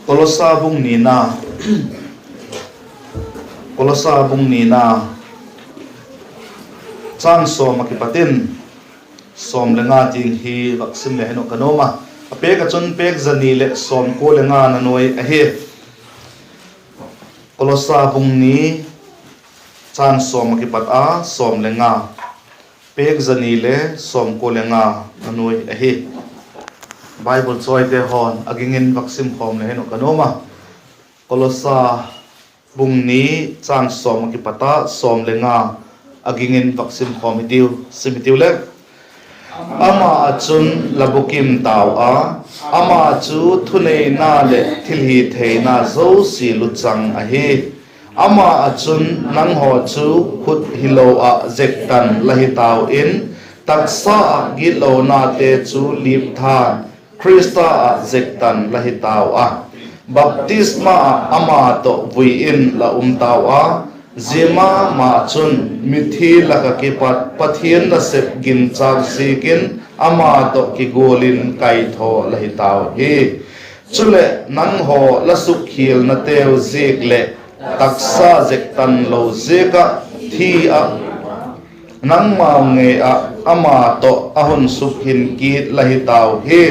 Kolosa bung nina chang som makipatin som lenga ting hi vaksim le heno kanoma apek achun pek zani le som ko lenga nanoi ahe kolosa bung ni chang som makipat a som lenga pek zani le som ko lenga nanoi ahe Bible choi te hon agingin vaksim khom le heno kanoma kolosa bung ni chang som makipata som lenga agingin vaksim khomitiu simitiu le ama achun labukim taw a ama chu thunei na le thilhi theina zo si luchang a hi ama achun nang ho chu khut hilo a zektan lahi taw in taksa git lo na te chu lip than KHRISTA a zektan lahi taw a baptisma ama to vui in la taw a zima ma chun mithi laka kipat pathian na sep gin chak sikin ama to ki golin kai tho lahi taw hi chule nang ho la suk khil na teu zik le taksa zektan lo zeka thi a nang ma nge a ama to ahon suk hin ki lahi taw hi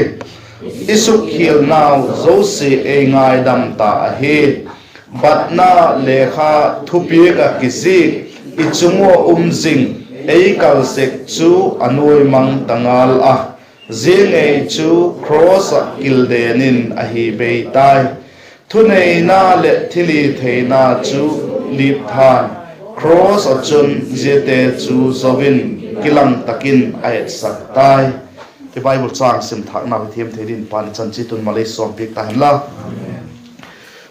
isuk khil naw zo se e ngai dam ta hi batna lekha thupi ka kisi ichungo umjing ei kal sek chu anoi mang tangal a zingei chu cross kildenin a hi be tai thunei na le thili theina chu lip than cross achun jete chu zovin kilang takin ayat sak tai the Bible chang sim thak na thiam thedin pan chan chi tun malai som pik ta hanla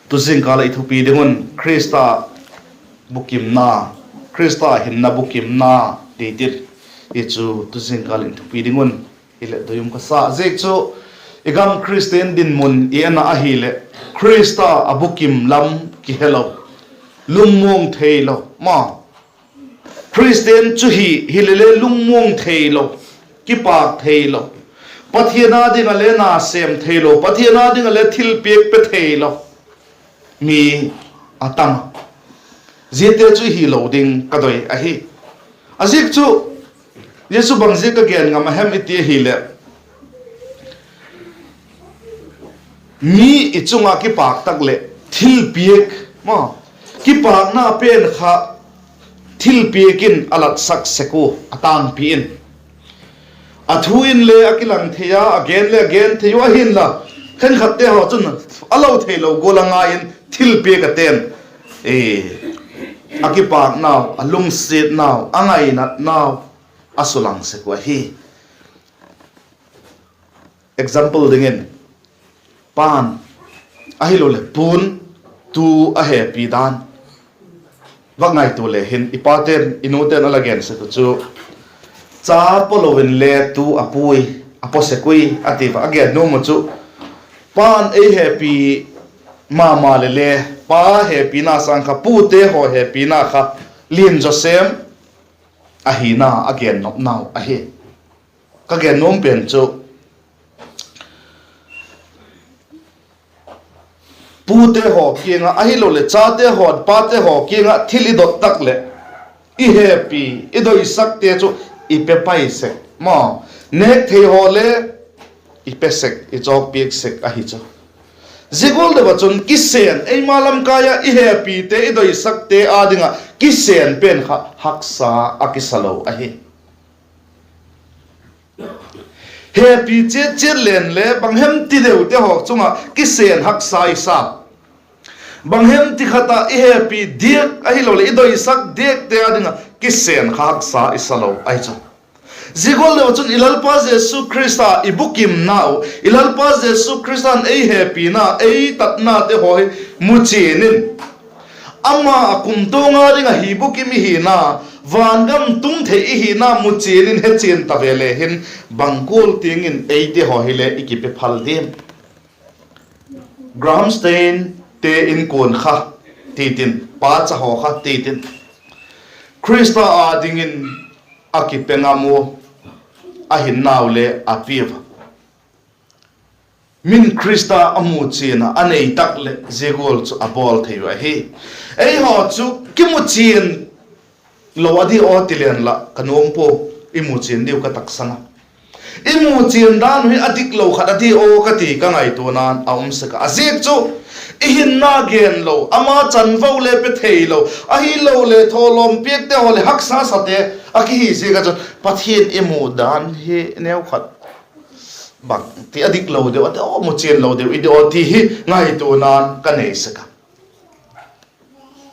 tu sing kala ithupi dingun KHRISTA bukimna KHRISTA hinna bukimna titit ichu tu sing kala ithupi dingun ile doyum ka sa jek chu igam Christian din mun iana ahile KHRISTA abukim lam ki hello lungmong theilo ma Christian chu hi hilele lungmong theilo kipak theilo pathiana ding ale na sem theilo pathiana ding ale thil pek pe theilo mi atang zete chu hi loading kadoi ahi azik chu yesu bangzi ka gen ngam hem iti hile mi ichunga ki pak takle thil pek ma ki pak na pen kha thil pekin alat sak seko atang pin athuin le akilang theya again theyo hin la khen khatte ho chun alo thelo golanga in thil pe ka ten akipak now alung sit now angai nat now asulang se ko hi example dingin pan ahilo le pun tu a happy dan wangai tu le hin ipaten inoten alagen se chu cha polovin le tu apui aposekui ativa again no mo chu pan a happy mama le pa happy na sang kha pu te ho happy na kha lin josem a hina again not now a he ka gen nom pen chu pu te ho kinga a hi lo le cha te ho pa te ho kinga thili dot tak le I happy I do isak te chu I pe pai sek ma nek the ho le I pe sek I jok piek sek a hi chu zigol de bachun kisen ei malam kaya I happy te I do isak te adinga kisen pen kha haksa akisalo a hi happy che len le banghem ti deu te ho chunga kisen haksa isa banghem ti khata I happy diek a hi lo le I do isak diek te adinga kisen haksa isalo ai chu zigol le chun ilalpa Jesu Christa ibukim now ilalpa Jesu Christan ei happy na ei tatna te hoi muchinin ama akum tonga ringa hibukim hi na wangam tung the hi na muchinin he chen tavele hin bangkol tingin ei te ho hile ikipe phaldem Grahamstein te in kon kha titin pa cha ho kha titin Christa adingin akipengamu ahin naule apiva min Krista amu china anei tak le zegol chu abol theiwa hi ei ho chu kimu chin lo adi o tilen la kanom po imu chin diu ka taksanga imu chin dan hui adik lo khadati o kati ka ngai tu nan aum saka azek chu ihinna gen lo ama chanvo le pe thei lo ahi lo le tholom pek te hole haksa sate aki hi se ka chu pathian imu dan he neu khat bak ti adik lo de o mu chen lo de idio ti hi ngai tu nan ka nei saka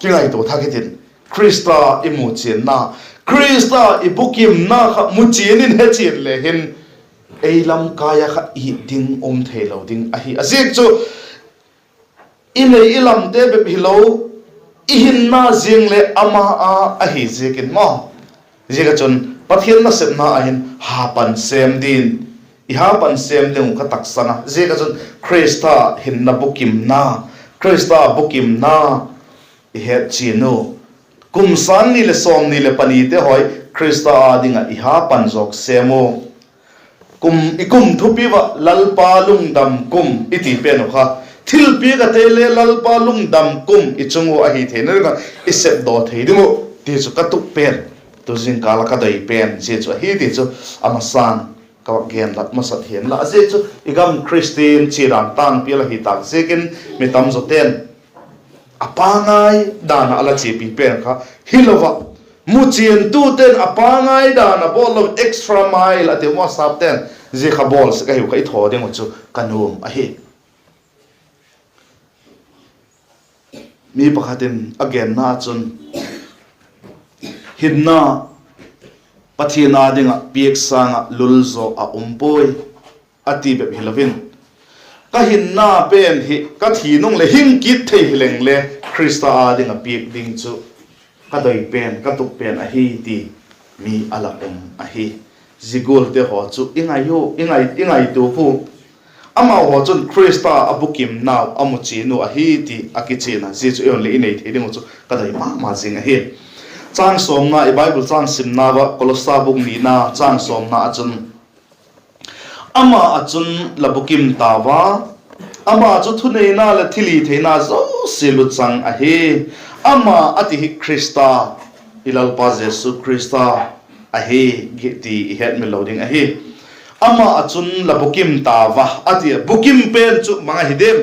ki ngai tu thakitin Krista imu chen na Krista ibukimna kha mu chen in he chen le hin eilam kaya kha I ding thei lo ding ahi azek chu inei ilam te be hilo ihinna jing le ama a ahi zekin mo zega chon pathian na sep na ahin hapan sem din ihapan sem ding ka taksana zega chon Krista hinna bukimna Krista bukimna he chino kumsan ni le som ni le pani te hoi Krista adinga ihapan jok semo ikum thupiwa lalpa lungdam kum iti peno kha thilpi ka tele lalpa lungdam kum ichungo ahi thena ka isep do theidimo ti chu katuk pen to jing kala ka dai pen je chu hi ti chu amasan ka gen lat masat hen la je chu igam Christian chiram tang pila hi tak sekin mitam zo ten apangai dana ala chi pi pen kha hilova muchien tu ten apangai dana bol extra mile ate whatsapp ten je kha bol se ka hi kai tho ding chu kanum ahi mi pakhatin again na chun hinna pathina dinga piek sanga lulzo a umpoi ati be hilovin ka hinna pen hi ka thinung le hing kit thei hileng le Krista dinga piek ding chu ka doi pen ka tuk pen a hi ti mi ala a hi zigol te ho chu ingai tu pu ama ho chun Krista abukim now amuchi no a hi ti akichina ji chu only inei theding chu ka dai ma jing a hi chang som na Bible chang sim na wa kolosa buk ni na chang som na achun ama achun labukim tawa ama chu thunei na la thili theina zo silu chang a hi ama ati hi Krista ilal pa Jesu Krista a hi ti het me loading a hi ama achun labukim tawa ati bukim pen chu mga hidem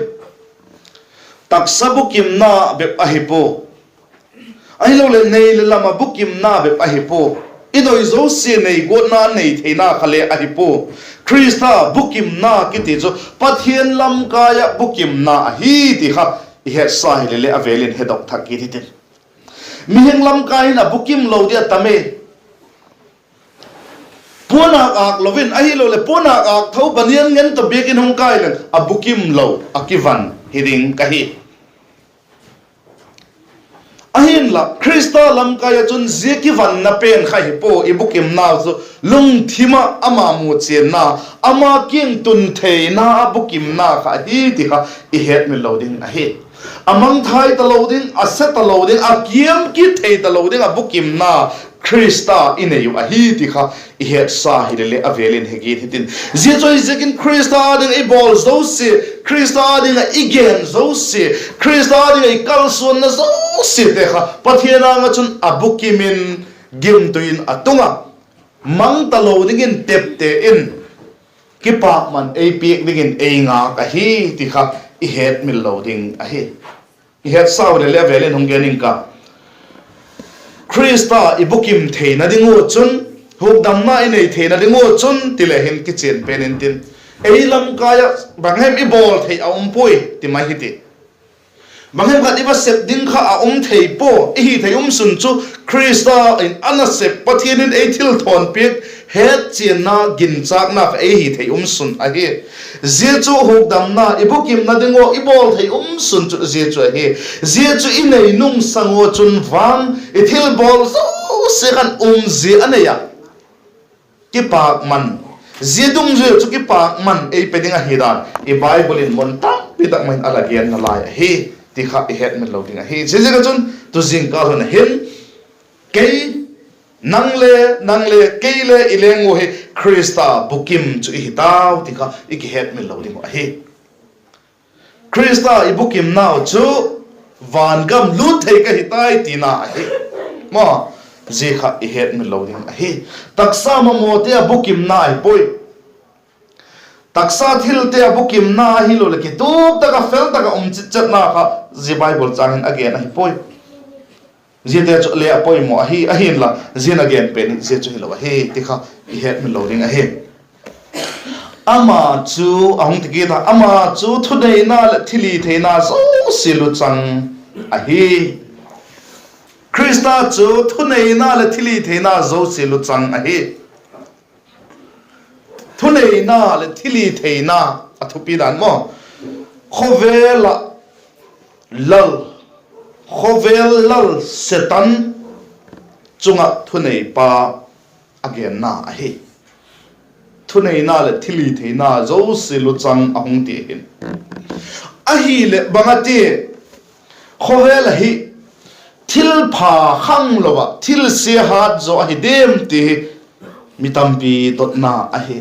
taksa bukim na be a hi po ai lo le nei le lama bukim na be a hi po idoi zo se nei go na nei theina khale a hi po Krista bukim na kiti jo pathian lam kaya bukim na hi ti kha he sai le avelin he dok thak ki ti miheng lam kai na bukim lo dia tame pona ak lovin ahi lo le pona ak thau banian ngen to bekin hong kai le abukim lo akivan hiding kahi ahin la Krista lam kaya chun zekivan na pen khai po ibukim na zo lung thima ama mu chen na ama king tun thei na bukim na kha hi ti kha I het me loading a hi amang thai ta loading aset ta loading a kiam ki thei ta loading a bukim na Krista ineyu a hi ti kha I het sa hi le avelin hegi hitin je choi zekin Krista ding I bol zo se Krista ding a igen zo se Krista ding I kalson na zo se te kha pathiana nga chun abukimin gim tuin atunga mang ta loading in tep te in kipa man a piek ding in nga ka hi ti kha I het mil loading a hi I het sa le avelin hong gening ka Krista ibukim theina dingo chun hukdam na inei theina dingo chun tilehin kitchen penintin eilam kaya banghem ibol thei a umpui ti mai hiti banghem khat iba sep ding kha a thei po hi thei sun chu Krista in anasep pathianin eithil thon pek het chin na gin chak na e hi thei sun a hi je chu hukdam na ibukim na dingo ibol thei sun chu je chu hi je chu inei nung sango chun wang ithil bol so se kan je aneya ki pak man je dung je chu ki pak man e pedinga hidan e Bible in mon ta pidak main alagian na lai hi ti kha I het me loading a hi je ga chun tu jing ka hon hin ke nangle keile ilengo he Krista bukim chu I hitaw ti kha I ki het me loading a hi KHRISTA ibukimna chu van gam lut thei ka hitai tina hi ma je kha I het mi loading hi taksa ma mo te bukimna ai poi taksa thil te bukimna hi lo le ki tu ta ka fel ta ka chit na kha je Bible changin again hi poi je te chu le poi mo hi a hin la zin again pen je chu hi lo hi ti kha I het mi loading hi ama chu ahung tiki ta ama chu thudei na le thili theina so silu chang a hi KHRISTA chu thunei na le thili theina zo silu chang a hi thunei na le thili theina athupi dan mo khovela lal setan chunga thunei pa again na a hi thunei na le thili theina zo silu chang ahung ti hin a hi le bangati khovel hi thil pha khang lowa thil se hat zo hi dem ti mitampi tot na a hi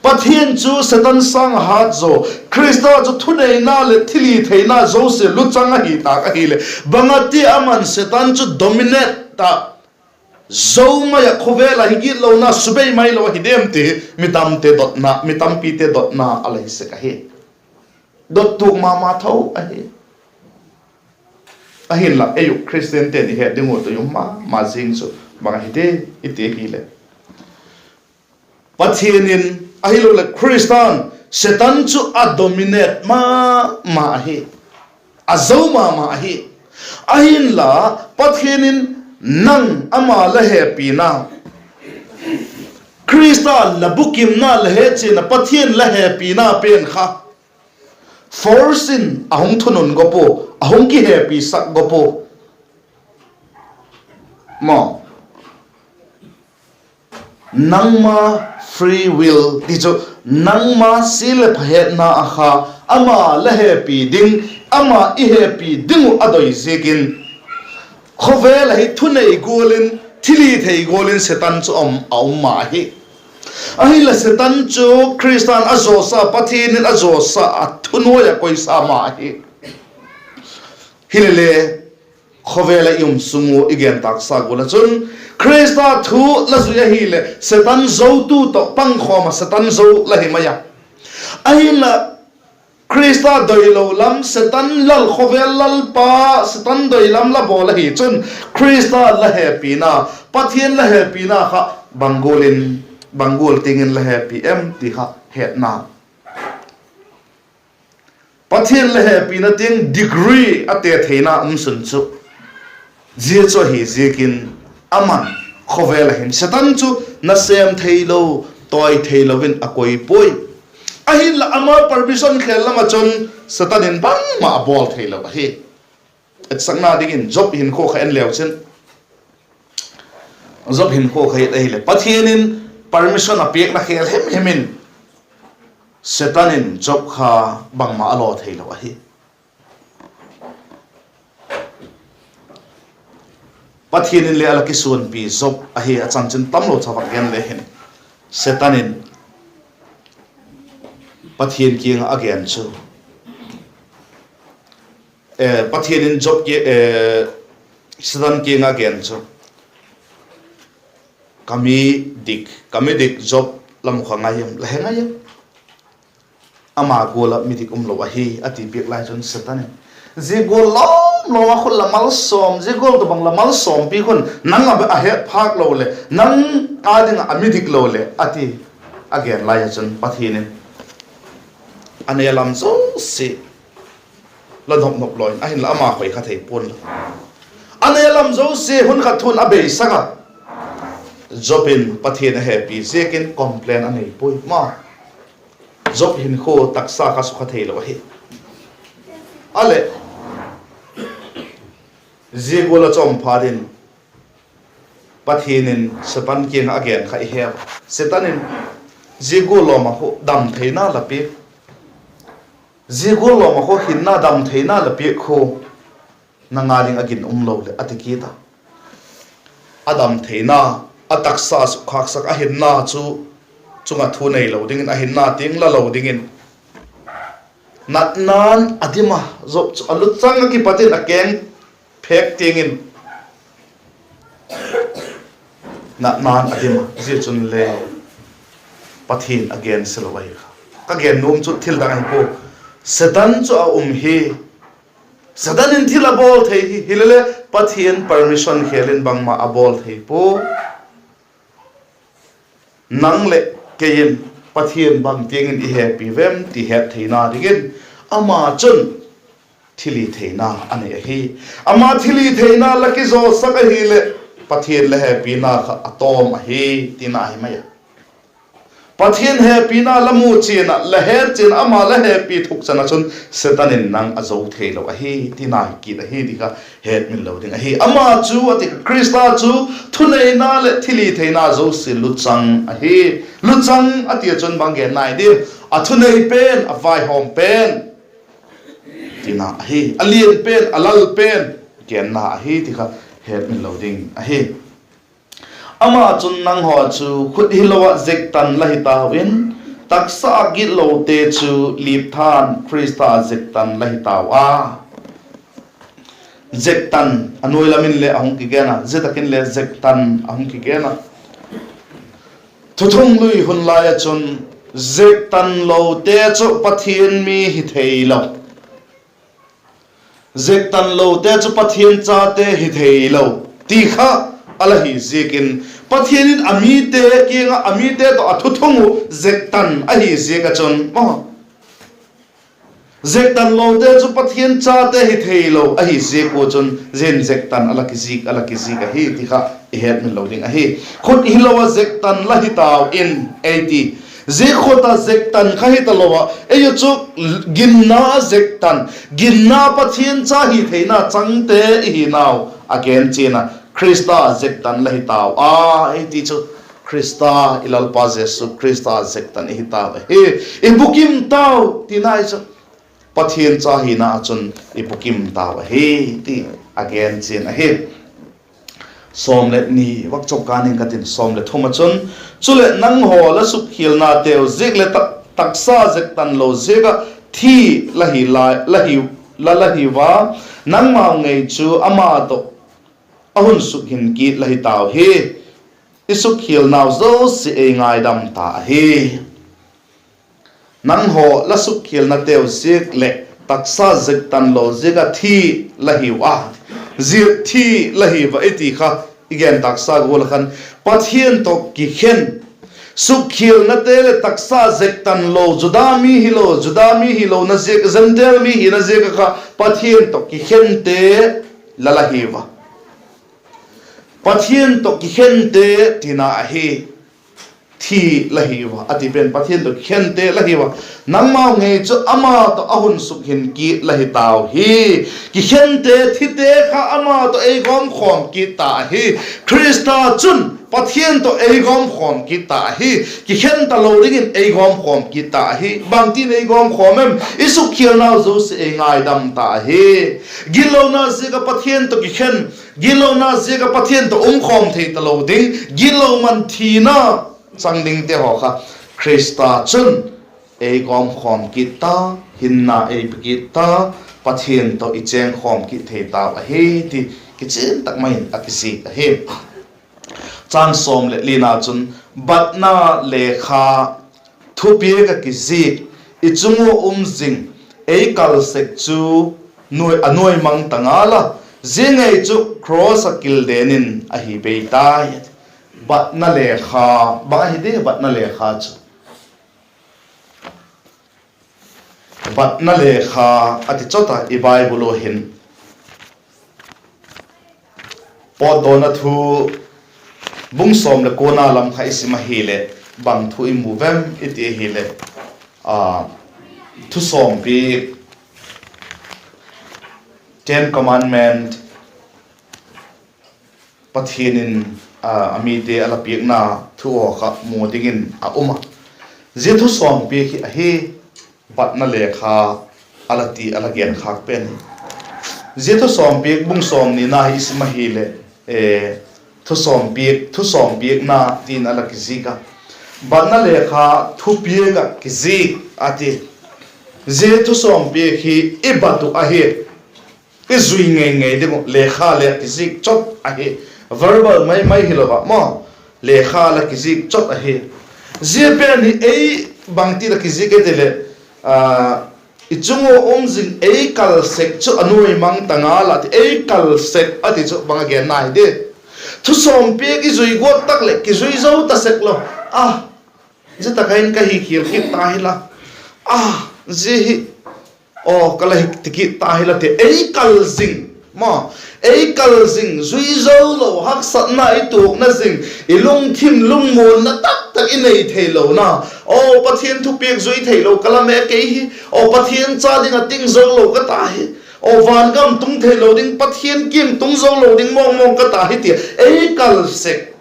pathian chu satan sang hat zo KHRISTA chu thunei na le thili theina zo se lu chang a hi ta ka hi le bangati aman satan chu dominate ta zo maya khovela higi lo na subei mai lo hi dem te mitam te dot na mitam pi te dot na alai se ka he dot tu ma tho a he a hin la ayu Christian te ni he dingo to yum ma jing so bang hi te ite hi le pathianin a hi lo le Christian Satan chu a dominate ma he a zo ma he a hin la pathianin nang ama la happy na KHRISTA la bukimna la he che na pathian la happy na pen kha forcing ahung thunun gopo ahung ki happy sak gopo mo nangma free will tijo nangma sil phet na akha ama la happy ding ama I happy dingu adoi zekin khovel hi thunei golin thili thei golin setan chu au ma hi ahi la setan chu KHRISTAN azosa pathin azosa thunoya koisa ma hi hilele khovel yum sungu igen taksa gola chun KHRISTA thu la zuya hile setan zo tu to pang khoma setan zo la hi maya ahi la KHRISTA doilo lam setan lal khovel lal pa setan doilam la bola hi chun KHRISTA la happy na pathian la happy na kha bangol tingin la happy em ti kha het na pathian la happy na ting degree ate theina sun chu je cho hi jekin aman khovel hin setan chu na sem theilo toy theilo win akoi poi ahin la ama permission khel lama chon satanin bang ma bol thailo hi et sangna digin job hin kho kha en lew chen job hin kho kha ei le pathianin permission apek na khel hemin satanin job kha bang ma alo thailo hi pathianin le ala ki sun pi job a hi achang chen tamlo chawak gen le hin satanin pathian king again chu pathianin job ke sidan king again chu kami dik job lam khangayam lahengayam ama gola midik umlo hi ati bek lai chon satan je gol lo wa khul lamal som je gol to bang lamal som pi khun nang a he phak lo le nang ading amidik lo le ati again lai chon pathianin ane lam zo se la nop loi a hin la ma khoi kha thei pon ane lam zo se hun kha thun abe saka jobin pathian happy zekin complain ane poi ma job hin kho taksa kha su kha thei lo hi ale je gola chom pharin pathianin sapan king again kha he setanin je golo ma ho dam theina la pe Zigolo ma ho hinna dam theina la pi kho nangaling agin umlo le atikita adam theina ataksa su khak sak a hinna chu chunga thu nei lo ding a hinna ting la lo ding in nat nan adima zo alut chang ki patin akeng phek tingin nat nan adima je chun le pathin again selwai ka gen nom chu thil dang ko sedan chu hi sedan in thil abol thei hilele pathin permission khelin bangma abol thei po nang le kein pathian bang tingin I happy vem ti het theina digin ama chun thili theina ane hi ama thili theina laki zo saka hi le pathian le happy na kha atom hi tina hi maya pathian happy na lamu china la he chin ama la happy thuk chana chun setanin nang azo theilo hi tina ki da hi dika het min lo ding hi ama chu ati krista chu thunei na le thili theina zo silu chang hi luchang ati chun bangge nai di athunei pen avai hom pen tina hi alien pen alal pen gen na hi dika het min lo ding hi ama chun nang ho chu khut hilowa zek tan la hi ta win taksa gi lo te chu lip than krista zek tan la hi ta wa zek tan anoi lamin le ahung ki gena zetakin le zek tan ahung ki gena thuthung lui hun la ya chun zek tan lo te chu pathian mi hi theilo zek tan lo te chu pathian cha te hi theilo ti kha alahi zekin pathianin amite kinga amite to athuthungu zektan ahi zeka chon ma zektan lote chu pathian cha te hi theilo ahi zeko chon zen zektan alaki zik hi tikha het min loading ahi khot hilowa zektan lahi taw in 80 zekhota zektan khahi talowa eyo chu ginna zektan ginna pathian cha hi theina changte hi naw again china KHRISTA zektan lahi taw ti chu KHRISTA ilal pa Jesu KHRISTA zektan hi taw he bukim taw tinai chu pathian cha hi na chun bukim taw he ti again chin he somle ni wak chok kanin katin somle thoma chun chule nang ho la suk khilna teu zikle taksa zektan lo zega thi lahi lahi wa nang ma ngei chu ama to ahun sukhin ki lahi taw he isuk khil naw zo si e ngai dam ta he nang ho la suk khil na teu zik le taksa zektan lo zega thi lahi wa zir thi lahi wa eti kha igen taksa gol khan pathian to ki khen suk khil na tele taksa zektan lo judami hilo na zek zantel mi hi na zek kha pathian to ki khen te lalahi wa pathian to ki khente tina hi thi lahiwa ati pen pathian to khente lahiwa nangmau nge chu ama to ahun sukhin ki lahi taw hi ki khente thite kha ama to egom khom ki ta hi KHRISTA chun pathian to egom khom ki ta hi ki khenta lo ringin egom khom ki ta hi bangtin egom khomem isu khilna zo se ngai dam ta hi gilona zega pathian to ki khen gilona zega pathian to khom thei ta lo ding gilo man thina changding te ho kha KHRISTA chun egom khom ki ta hinna e ki ta pathian to icheng khom ki thei ta hi ti kichin tak mai akisi he chang som le lina chun batna lekha thupi ka kizik ichungu umjing ei kal sek chu noi anoi mang tangala zingai chu cross akil denin ahi beita batna lekha ba hi de batna lekha chu batna lekha ati chota I bible hin podona thu bung som le kona lam khai sima hele bang thu imuvem iti hele thu som bi 10 commandment pathianin amite ala piekna thu kha modingin a uma je thu som bi hi a he batna lekha alati alagen khak pen je thu som bi bung som ni na hi sima hele thu som biek na tin ala kizika batna lekha thu piega kizik ati je thu som pe khi ibatu ahe cái duy ngày đi một lệ kha lệ cái gì chốt ahe verbal mai hilowa mo lệ kha là cái gì chốt ahe je pe ni ei bangti là cái gì cái tele ichungo omjing ei kal sek chu anui mang tanga la ti ei kal sek ati chu banga gen nai de thu som pe ki zui go tak le ki zui zo ta sek lo je ta kain ka hi khil ki ta hi la je hi kala hi ti ta hi la te ei kal zing ma ei kal zing zui zo lo hak sat na I tu na zing ilung thim lung mon na tak in nei thei lo na pathian thu pek zui thei lo kala me ke hi pathian cha ding a ting zo lo ka ta hi van gam tung thei lo ding pathian kim tung zo lo ding mong ka ta hi ti ei kal sek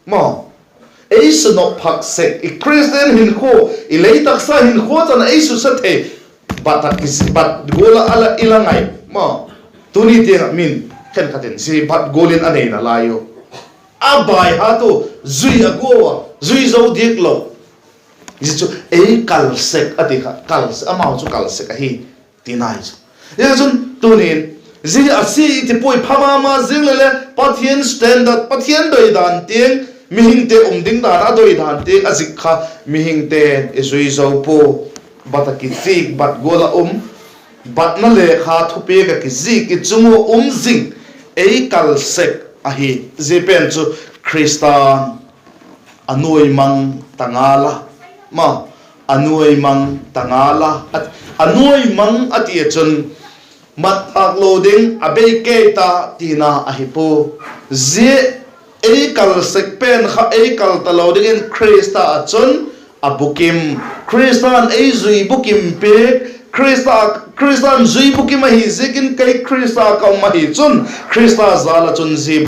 ma ei sno phak sek I Christian hin kho I lei tak sa hin kho chan ei su sa the bat gola ala ilangai ma tuni te min khen khaten si bat golin anei na layo abai ha to zui agowa zui zo dik lo jichu ei kal sek ati kha kal amau chu kal sek hi tinai ya chun tunin zi asi ti poi phama ma zingle pathian standard pathian doi dan ting mi hing te ding da doi dan te azik kha mi hing te zui zo po bataki fik bat gola bat na le kha thupe ka ki zi ki chungo zing ei kal sek ahi zepen chu Christian anoi mang tangala ma anoi mang tangala anoi mang ati chun mat loading abe ke ta tina ahipo ze ei kal sek pen kha ei kal ta loading in Christa chun abukim Christian ei zui bukim pe Christian zui bukim hi zekin kai Christa ka ma hi chun Christa zala chun ze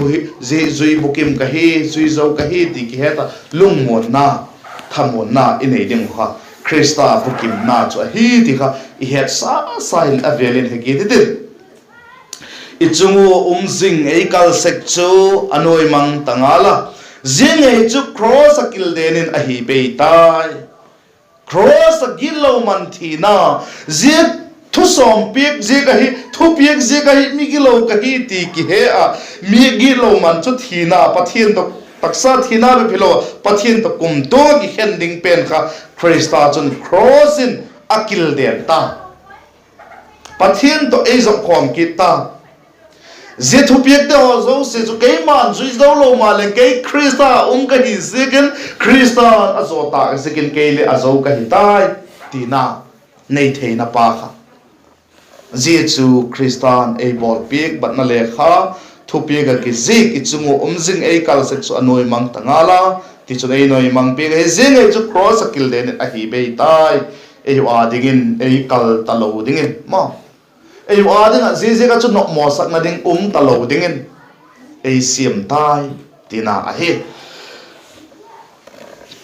zui bukim ka hi zui zo ka hi ti ki heta lungmon na thamon na inei ding kha Christa bukim na chu hi ti kha I het sail avelin he ki ti ichungu zing ei kal sek chu anoi mang tangala zing ei chu cross akil denin a hi be tai cross agilo man thina ze thu som pek je ka hi thu pek je ka hi mi gilo ka hi ti ki he mi gilo man chu thina pathian to taksa thina be philo pathian to kum to ki hending pen kha Christa chun cross in akil den ta pathian to ei zo khom ki ta je thu pek de ho zo se chu ke man zui zo lo ma le ke Christa ka hi zikin Christa azota zikin ke le azo ka hi tai tina nei theina pa kha je chu Christian ei bol pek bat na le kha thu pek ga ki zik ichungu zing ei kal sek chu anoi mang tangala ti chu ei noi mang pek he zing ei chu cross akil den a hi be tai ei wa dingin ei kal talo dingin ma ei wa ding je ka chu no mo sak na ding talo dingin ei siam tai tina a he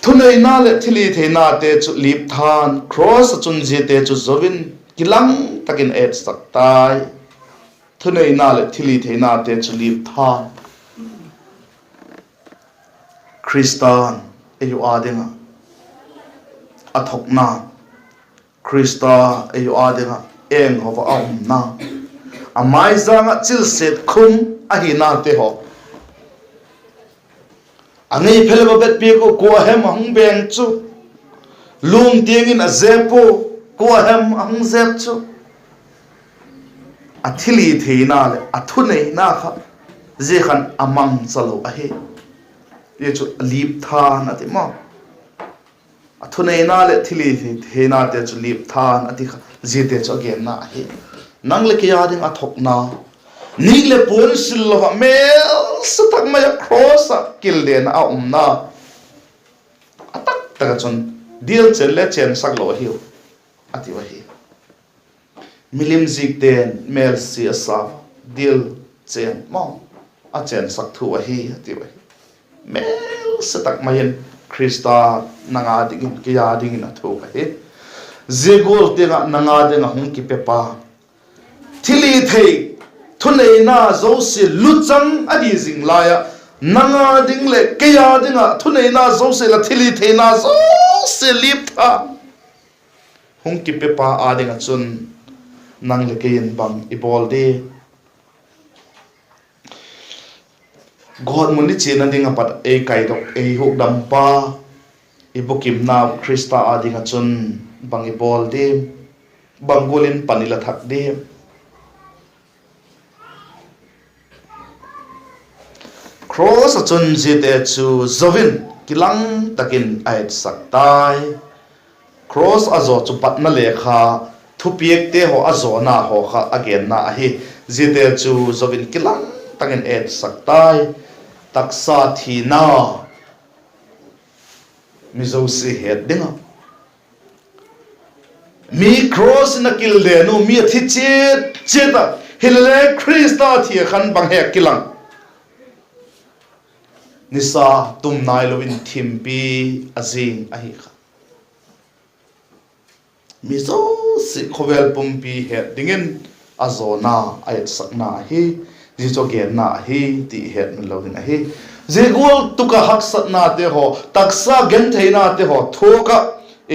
thunei na le thili theina te chu lip than cross chun je te chu zovin kilang takin et sak tai thunei na le thili theina te chu lip than Christian ei wa ding athok na Christa ei wa ding eng hova na amai zanga chil set khum ahina te ho anei phelba bet pe ko hem hang beng chu lung tieng in azepo ko hem hang zep chu athili theina le athunei na kha je khan amang chalo ahe ye chu lip than ati ma athunei na le thili theina te chu lip than ati kha je te chu again na ahe nang le kya ding athok na ning le pon sil lo mel satak ma cross kil den a na atak ta chon deal chen le chen sak lo hiu ati wa hi milim zik den mel si asa deal chen mo a chen sak thu wa hi ati wa mel satak ma yen Christa nanga ding kya ding na thu wa hi zegol te nanga de na hung ki pepa thili thei thunei na zo se luchang adi jing laya nanga ding le kya dinga thunei na zo se la thili thei na zo se lip tha hung ki pe pa ading achun nang le ke in bang ibol de God muni china ding apat e kai dok e huk dam pa ibukimna KHRISTA ading achun bang ibol de bangolin panila thak de cross achun jite chu zovin kilang takin ait saktai cross azo chu patna lekha thupiek te ho azo na ho kha again na hi jite chu zovin kilang takin ait saktai taksa thina mizo si het dinga mi cross na kil de no mi thi cheta hilale KHRISTA thi khan bang he kilang nisa tum nai lovin thimpi azing ahi kha mizo si khovel pumpi he dingen azona ayat sakna hi jicho gen na hi ti het min lovin ahi zegol tuka hak satna te ho taksa gen theina te ho thoka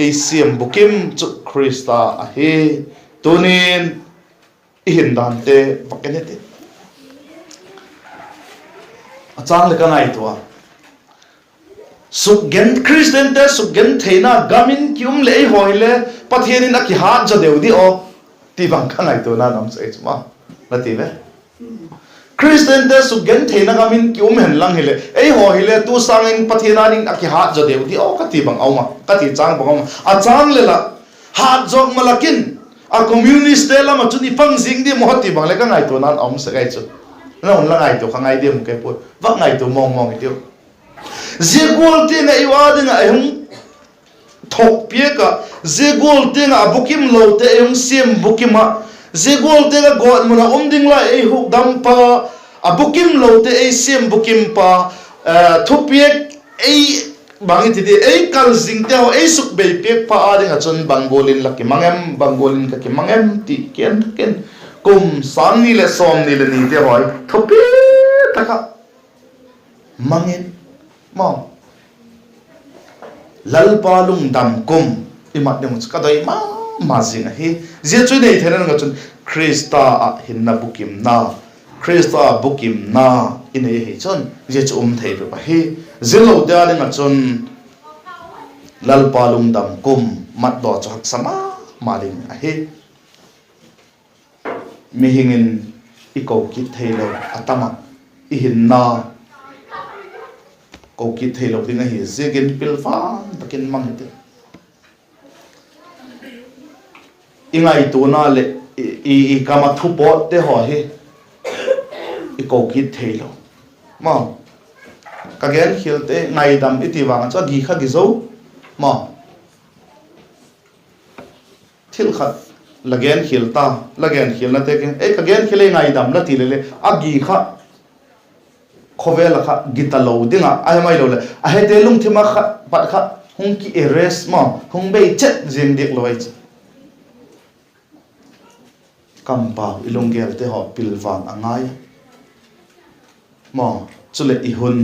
asiam bukim chu KHRISTA ahi tunin ihindan te pakenete achang le kanai to suggen Christian te suggen theina gamin kyum le hoile pathian in aki hat ja deudi o ti bang kanai to na nam sai chuma lati ve Christian te suggen theina gamin kyum hen lang hele ei hoile tu sangin pathian in aki hat ja deudi o kati bang auma kati chang bang auma achang le la hat jok malakin a communist te lama chuni pang jing di mohti bang le kanai to nan om sai chu na on la ngai to khangai dem ke pu wa ngai to mong tiu zegol te na iwad nga ehung thok pie ka zegol te nga bukim lo te ehung sim bukima zegol te ga god muna ding la e huk dam pa abukim lo te e sim bukim pa thupie e bangi ti de e kal jing te ho e suk be pek pa ading a chon bangolin la ki mangem bangolin ka ki mangem ti ken kum san ni le som ni le ni te hoi thupi taka mangin mo lalpa lung dam kum imat ne much ka dai ma jing hi je chu nei thena nga chun KHRISTA hinna bukimna KHRISTA bukimna ine hi chon je chu thei ba hi zelo da le nga chun lalpa lung dam kum mat do chu hak sama maling a hi mi hingin iko ki thailo atama I hinna ko ki thailo dinga hi zegen pilfan takin manghite ingai tu na le I kama thupo te ho hi iko ki thailo ma kagen khilte ngai dam itiwang cha gi kha gi zo ma thil khat lagen khilta lagen khilna te ke e kagen khile ngai dam la ti le agi kha khovel kha gitalo dinga ai mai lo le a he te lung thima kha pat kha hung ki eres ma hung be chet jing dik loi kam pa ilung gel te ho pilwang angai ma chule I hun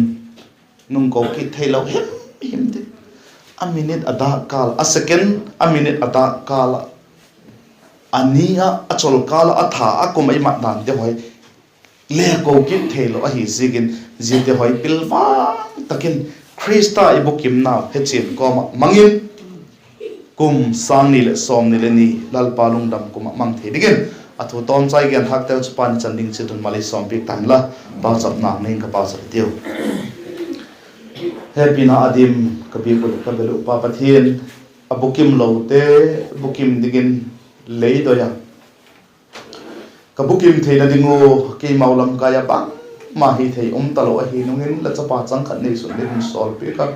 nung ko ki thailo him te a minute ada kal a second a minute ada kala ania achol kala atha akumai mat dan de hoi le ko ki thelo a hi zigin zite hoi pilwa takin KHRISTA ibukimna hechin ko mangin kum sangni le somni le ni lalpa lungdam kum mang the digin athu tom chai gen hak te chupan chanding chitun mali som pik tan la ba chap na ning ka pa chap tiu happy na adim kabi ko kabelu pa pathin abukim lote bukim digin lei do ya kabukim theina dingo ke maulam kaya bang ma hi thei talo a hi nungin la chapa chang khat nei sun din sol pe ka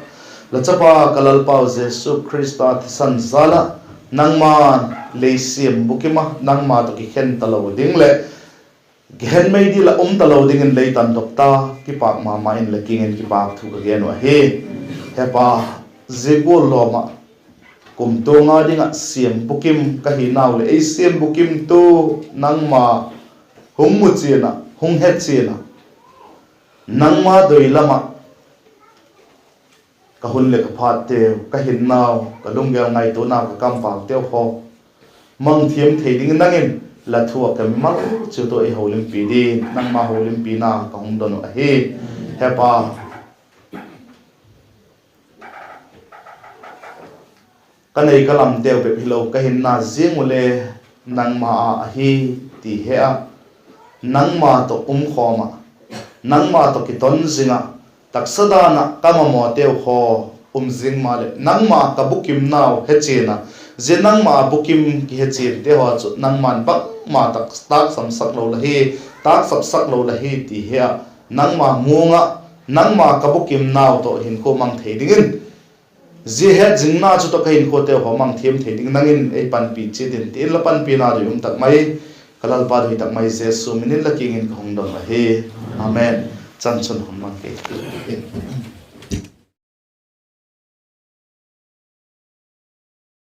la chapa kalal pau jesu KHRISTA san zala nangma leisim bukima nangma to ki khen talo ding le gen mai di la talo ding in lei tan dokta ki pak ma ma in le king in ki pak thu ka gen wa he pa zegol lo ma kum to nga dinga siam bukim ka hi naw le ei siam bukim to nangma hung mu chena hung het chena nangma doi lama ka hun le ka phat te ka hin naw ka lungyal ngai to na ka kam pa te ho mang thiam thei ding nangin la thua ka mal chu to e holim pi di nang ma holim pi na ka hum don a hi hepa kanei kalam deu be hilo ka hin na jingule nang ma a hi ti he a nang ma to khoma nang ma to ki ton zinga taksada na kama mo teu ho jing ma le nang ma ka bukim naw he chena je nang ma bukim ki he chen te ho chu nang man bak ma tak sam sak lo la hi tak sap sak lo la hi ti he a nang ma ngunga nang ma ka bukim naw to hin ko mang thei dingin je he jingna chu to kain ko te ho mang thiam thei ding nangin ei pan pi chi din tin la pan pi na ri tak mai kalal pa ri tak mai jesu minin la king in khong dong la he amen chan chun hon mang ke